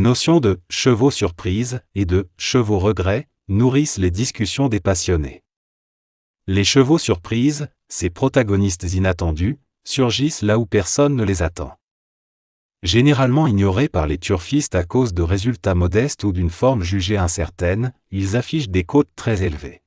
notions de « chevaux surprise » et de « chevaux regret » nourrissent les discussions des passionnés. Les chevaux surprise, ces protagonistes inattendus, surgissent là où personne ne les attend. Généralement ignorés par les turfistes à cause de résultats modestes ou d'une forme jugée incertaine, ils affichent des cotes très élevées.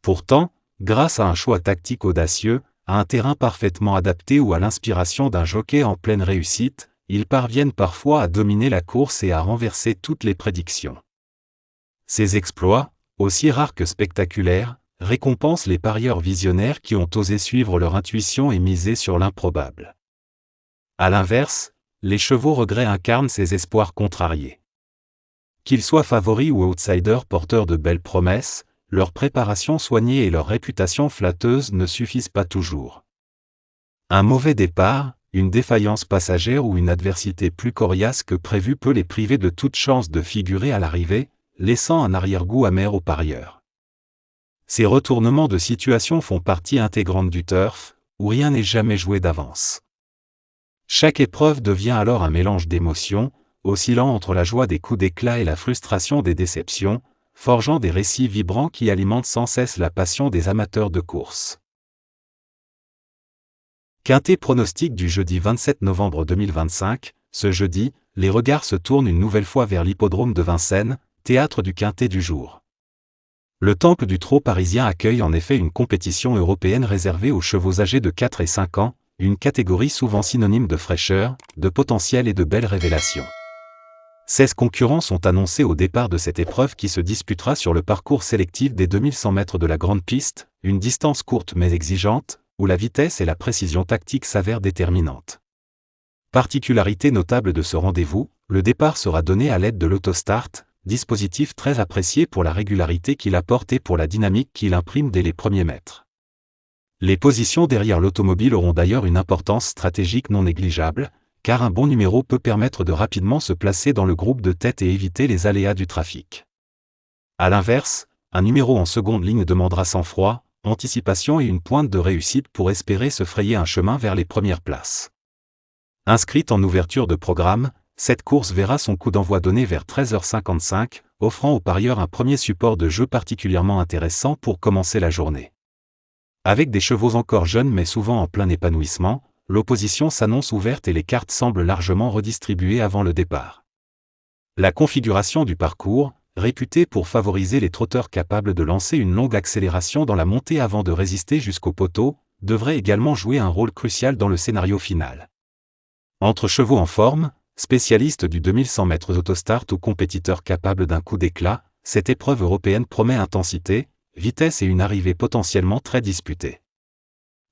Pourtant, grâce à un choix tactique audacieux, à un terrain parfaitement adapté ou à l'inspiration d'un jockey en pleine réussite, ils parviennent parfois à dominer la course et à renverser toutes les prédictions. Ces exploits, aussi rares que spectaculaires, récompensent les parieurs visionnaires qui ont osé suivre leur intuition et miser sur l'improbable. À l'inverse, les chevaux regrets incarnent ces espoirs contrariés. Qu'ils soient favoris ou outsiders porteurs de belles promesses, leur préparation soignée et leur réputation flatteuse ne suffisent pas toujours. Un mauvais départ, une défaillance passagère ou une adversité plus coriace que prévu peut les priver de toute chance de figurer à l'arrivée, laissant un arrière-goût amer aux parieurs. Ces retournements de situation font partie intégrante du turf, où rien n'est jamais joué d'avance. Chaque épreuve devient alors un mélange d'émotions, oscillant entre la joie des coups d'éclat et la frustration des déceptions, forgeant des récits vibrants qui alimentent sans cesse la passion des amateurs de course. Quintet pronostic du jeudi 27 novembre 2025, ce jeudi, les regards se tournent une nouvelle fois vers l'hippodrome de Vincennes, théâtre du quintet du jour. Le temple du trot parisien accueille en effet une compétition européenne réservée aux chevaux âgés de 4 et 5 ans, une catégorie souvent synonyme de fraîcheur, de potentiel et de belles révélations. 16 concurrents sont annoncés au départ de cette épreuve qui se disputera sur le parcours sélectif des 2100 mètres de la grande piste, une distance courte mais exigeante, où la vitesse et la précision tactique s'avèrent déterminantes. Particularité notable de ce rendez-vous, le départ sera donné à l'aide de l'autostart, dispositif très apprécié pour la régularité qu'il apporte et pour la dynamique qu'il imprime dès les premiers mètres. Les positions derrière l'automobile auront d'ailleurs une importance stratégique non négligeable, car un bon numéro peut permettre de rapidement se placer dans le groupe de tête et éviter les aléas du trafic. À l'inverse, un numéro en seconde ligne demandera sang-froid, anticipation et une pointe de réussite pour espérer se frayer un chemin vers les premières places. Inscrite en ouverture de programme, cette course verra son coup d'envoi donné vers 13h55, offrant aux parieurs un premier support de jeu particulièrement intéressant pour commencer la journée. Avec des chevaux encore jeunes mais souvent en plein épanouissement, l'opposition s'annonce ouverte et les cartes semblent largement redistribuées avant le départ. La configuration du parcours, réputée pour favoriser les trotteurs capables de lancer une longue accélération dans la montée avant de résister jusqu'au poteau, devrait également jouer un rôle crucial dans le scénario final. Entre chevaux en forme, spécialistes du 2100 mètres autostart ou compétiteurs capables d'un coup d'éclat, cette épreuve européenne promet intensité, vitesse et une arrivée potentiellement très disputée.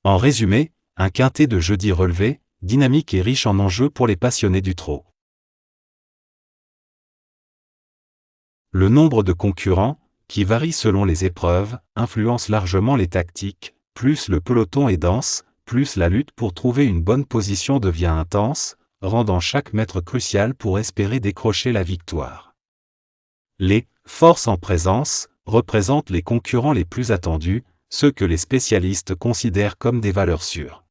En résumé, un quintet de jeudi relevé, dynamique et riche en enjeux pour les passionnés du trot. Le nombre de concurrents, qui varie selon les épreuves, influence largement les tactiques, plus le peloton est dense, plus la lutte pour trouver une bonne position devient intense, rendant chaque mètre crucial pour espérer décrocher la victoire. Les « forces en présence » représentent les concurrents les plus attendus, ceux que les spécialistes considèrent comme des valeurs sûres.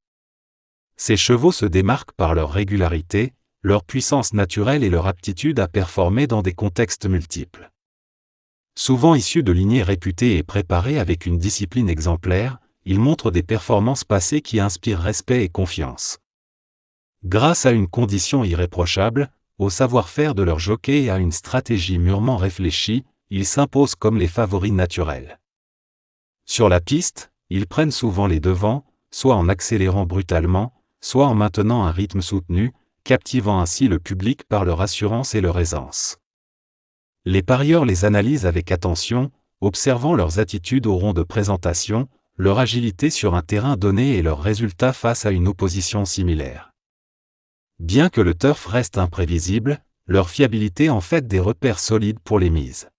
Ces chevaux se démarquent par leur régularité, leur puissance naturelle et leur aptitude à performer dans des contextes multiples. Souvent issus de lignées réputées et préparées avec une discipline exemplaire, ils montrent des performances passées qui inspirent respect et confiance. Grâce à une condition irréprochable, au savoir-faire de leur jockey et à une stratégie mûrement réfléchie, ils s'imposent comme les favoris naturels. Sur la piste, ils prennent souvent les devants, soit en accélérant brutalement, soit en maintenant un rythme soutenu, captivant ainsi le public par leur assurance et leur aisance. Les parieurs les analysent avec attention, observant leurs attitudes au rond de présentation, leur agilité sur un terrain donné et leurs résultats face à une opposition similaire. Bien que le turf reste imprévisible, leur fiabilité en fait des repères solides pour les mises.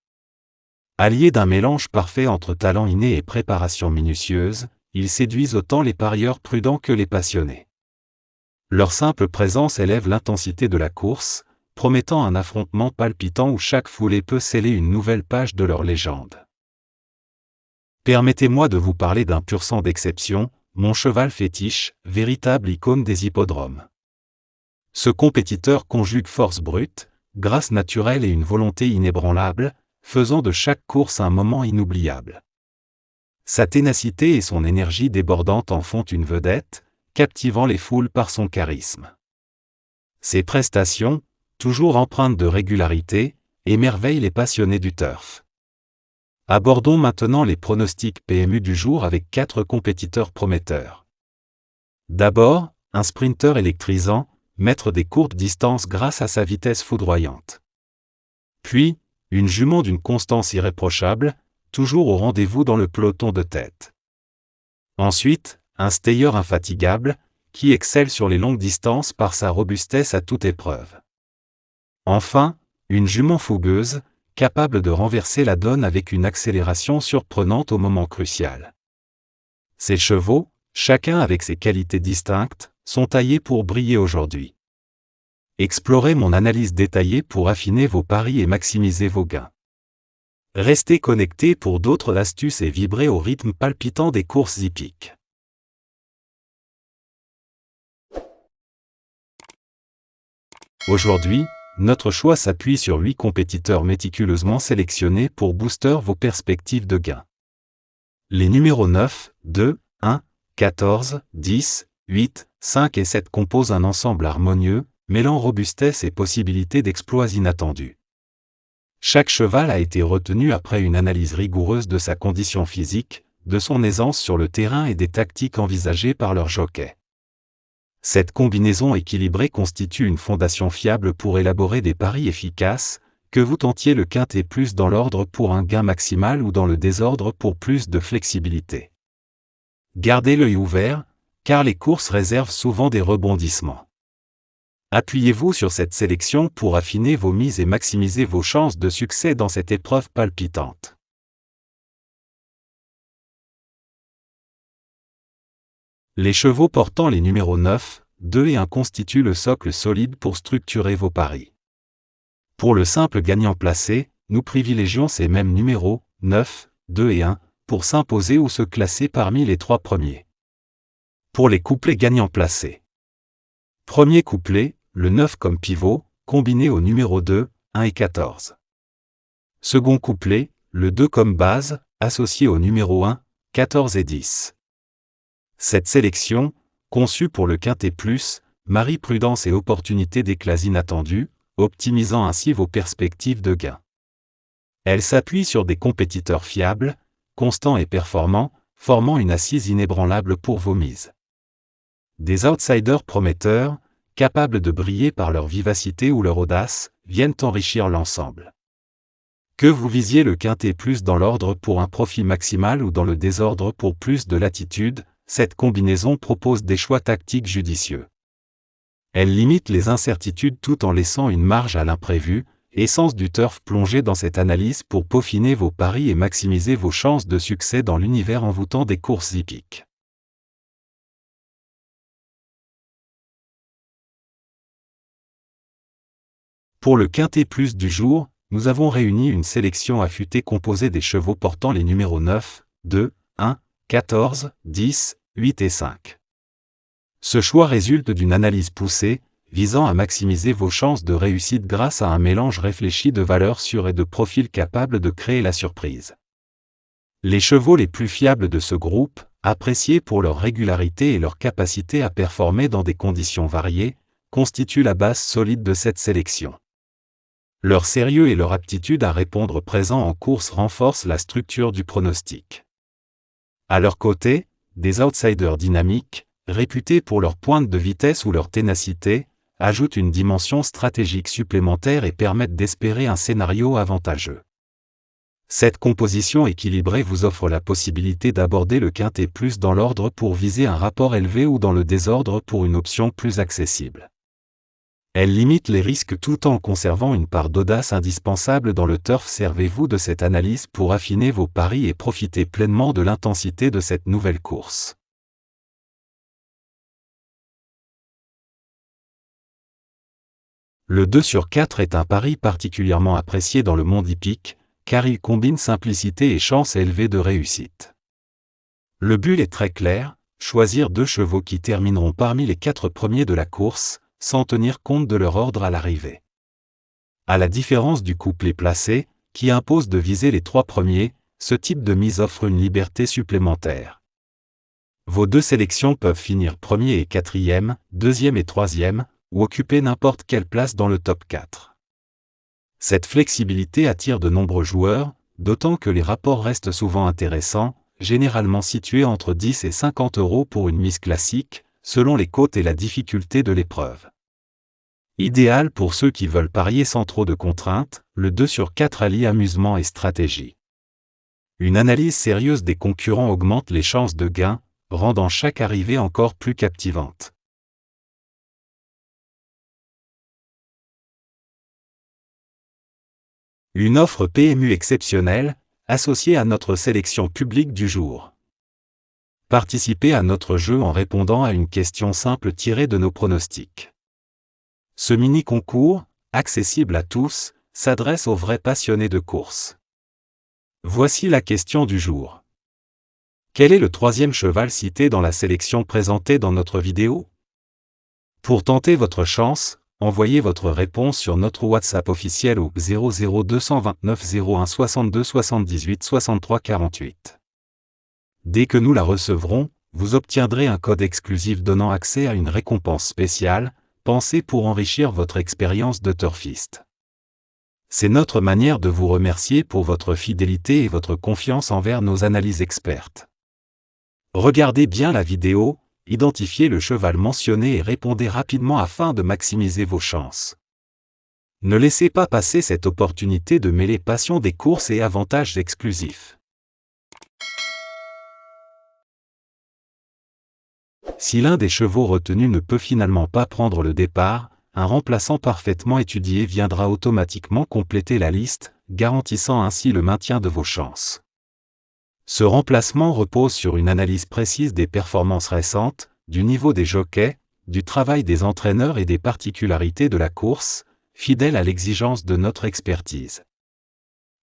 Alliés d'un mélange parfait entre talent inné et préparation minutieuse, ils séduisent autant les parieurs prudents que les passionnés. Leur simple présence élève l'intensité de la course, promettant un affrontement palpitant où chaque foulée peut sceller une nouvelle page de leur légende. Permettez-moi de vous parler d'un pur sang d'exception, mon cheval fétiche, véritable icône des hippodromes. Ce compétiteur conjugue force brute, grâce naturelle et une volonté inébranlable, faisant de chaque course un moment inoubliable. Sa ténacité et son énergie débordante en font une vedette, captivant les foules par son charisme. Ses prestations, toujours empreintes de régularité, émerveillent les passionnés du turf. Abordons maintenant les pronostics PMU du jour avec 4 compétiteurs prometteurs. D'abord, un sprinter électrisant, maître des courtes distances grâce à sa vitesse foudroyante. Puis, une jument d'une constance irréprochable, toujours au rendez-vous dans le peloton de tête. Ensuite, un stayer infatigable, qui excelle sur les longues distances par sa robustesse à toute épreuve. Enfin, une jument fougueuse, capable de renverser la donne avec une accélération surprenante au moment crucial. Ces chevaux, chacun avec ses qualités distinctes, sont taillés pour briller aujourd'hui. Explorez mon analyse détaillée pour affiner vos paris et maximiser vos gains. Restez connectés pour d'autres astuces et vibrez au rythme palpitant des courses hippiques. Aujourd'hui, notre choix s'appuie sur 8 compétiteurs méticuleusement sélectionnés pour booster vos perspectives de gains. Les numéros 9, 2, 1, 14, 10, 8, 5 et 7 composent un ensemble harmonieux, mêlant robustesse et possibilité d'exploits inattendus. Chaque cheval a été retenu après une analyse rigoureuse de sa condition physique, de son aisance sur le terrain et des tactiques envisagées par leur jockey. Cette combinaison équilibrée constitue une fondation fiable pour élaborer des paris efficaces, que vous tentiez le quintet plus dans l'ordre pour un gain maximal ou dans le désordre pour plus de flexibilité. Gardez l'œil ouvert, car les courses réservent souvent des rebondissements. Appuyez-vous sur cette sélection pour affiner vos mises et maximiser vos chances de succès dans cette épreuve palpitante. Les chevaux portant les numéros 9, 2 et 1 constituent le socle solide pour structurer vos paris. Pour le simple gagnant placé, nous privilégions ces mêmes numéros, 9, 2 et 1, pour s'imposer ou se classer parmi les 3 premiers. Pour les couplets gagnants placés. Premier couplet, le 9 comme pivot, combiné aux numéros 2, 1 et 14. Second couplet, le 2 comme base, associé aux numéros 1, 14 et 10. Cette sélection, conçue pour le quintet plus, marie prudence et opportunité d'éclats inattendus, optimisant ainsi vos perspectives de gain. Elle s'appuie sur des compétiteurs fiables, constants et performants, formant une assise inébranlable pour vos mises. Des outsiders prometteurs, capables de briller par leur vivacité ou leur audace, viennent enrichir l'ensemble. Que vous visiez le quintet plus dans l'ordre pour un profit maximal ou dans le désordre pour plus de latitude, cette combinaison propose des choix tactiques judicieux. Elle limite les incertitudes tout en laissant une marge à l'imprévu, essence du turf plongée dans cette analyse pour peaufiner vos paris et maximiser vos chances de succès dans l'univers envoûtant des courses hippiques. Pour le quintet plus du jour, nous avons réuni une sélection affûtée composée des chevaux portant les numéros 9, 2, 1, 14, 10, 8 et 5. Ce choix résulte d'une analyse poussée, visant à maximiser vos chances de réussite grâce à un mélange réfléchi de valeurs sûres et de profils capables de créer la surprise. Les chevaux les plus fiables de ce groupe, appréciés pour leur régularité et leur capacité à performer dans des conditions variées, constituent la base solide de cette sélection. Leur sérieux et leur aptitude à répondre présent en course renforcent la structure du pronostic. À leur côté, des outsiders dynamiques, réputés pour leur pointe de vitesse ou leur ténacité, ajoutent une dimension stratégique supplémentaire et permettent d'espérer un scénario avantageux. Cette composition équilibrée vous offre la possibilité d'aborder le quintet plus dans l'ordre pour viser un rapport élevé ou dans le désordre pour une option plus accessible. Elle limite les risques tout en conservant une part d'audace indispensable dans le turf. Servez-vous de cette analyse pour affiner vos paris et profiter pleinement de l'intensité de cette nouvelle course. Le 2 sur 4 est un pari particulièrement apprécié dans le monde hippique, car il combine simplicité et chance élevée de réussite. Le but est très clair, choisir 2 chevaux qui termineront parmi les 4 premiers de la course, sans tenir compte de leur ordre à l'arrivée. À la différence du couplet placé, qui impose de viser les 3 premiers, ce type de mise offre une liberté supplémentaire. Vos 2 sélections peuvent finir premier et quatrième, deuxième et troisième, ou occuper n'importe quelle place dans le top 4. Cette flexibilité attire de nombreux joueurs, d'autant que les rapports restent souvent intéressants, généralement situés entre 10 et 50 € pour une mise classique, selon les cotes et la difficulté de l'épreuve. Idéal pour ceux qui veulent parier sans trop de contraintes, le 2/4 allie amusement et stratégie. Une analyse sérieuse des concurrents augmente les chances de gain, rendant chaque arrivée encore plus captivante. Une offre PMU exceptionnelle, associée à notre sélection publique du jour. Participez à notre jeu en répondant à une question simple tirée de nos pronostics. Ce mini-concours, accessible à tous, s'adresse aux vrais passionnés de course. Voici la question du jour. Quel est le 3e cheval cité dans la sélection présentée dans notre vidéo? Pour tenter votre chance, envoyez votre réponse sur notre WhatsApp officiel au 00229 01 62 78 63 48. Dès que nous la recevrons, vous obtiendrez un code exclusif donnant accès à une récompense spéciale, pensée pour enrichir votre expérience de turfiste. C'est notre manière de vous remercier pour votre fidélité et votre confiance envers nos analyses expertes. Regardez bien la vidéo, identifiez le cheval mentionné et répondez rapidement afin de maximiser vos chances. Ne laissez pas passer cette opportunité de mêler passion des courses et avantages exclusifs. Si l'un des chevaux retenus ne peut finalement pas prendre le départ, un remplaçant parfaitement étudié viendra automatiquement compléter la liste, garantissant ainsi le maintien de vos chances. Ce remplacement repose sur une analyse précise des performances récentes, du niveau des jockeys, du travail des entraîneurs et des particularités de la course, fidèle à l'exigence de notre expertise.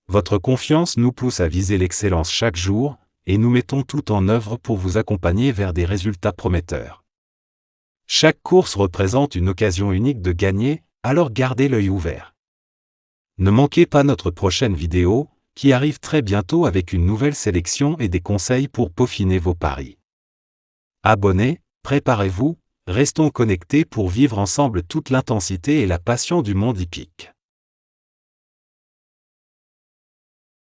Votre confiance nous pousse à viser l'excellence chaque jour, et nous mettons tout en œuvre pour vous accompagner vers des résultats prometteurs. Chaque course représente une occasion unique de gagner, alors gardez l'œil ouvert. Ne manquez pas notre prochaine vidéo, qui arrive très bientôt avec une nouvelle sélection et des conseils pour peaufiner vos paris. Abonnez, préparez-vous, restons connectés pour vivre ensemble toute l'intensité et la passion du monde hippique.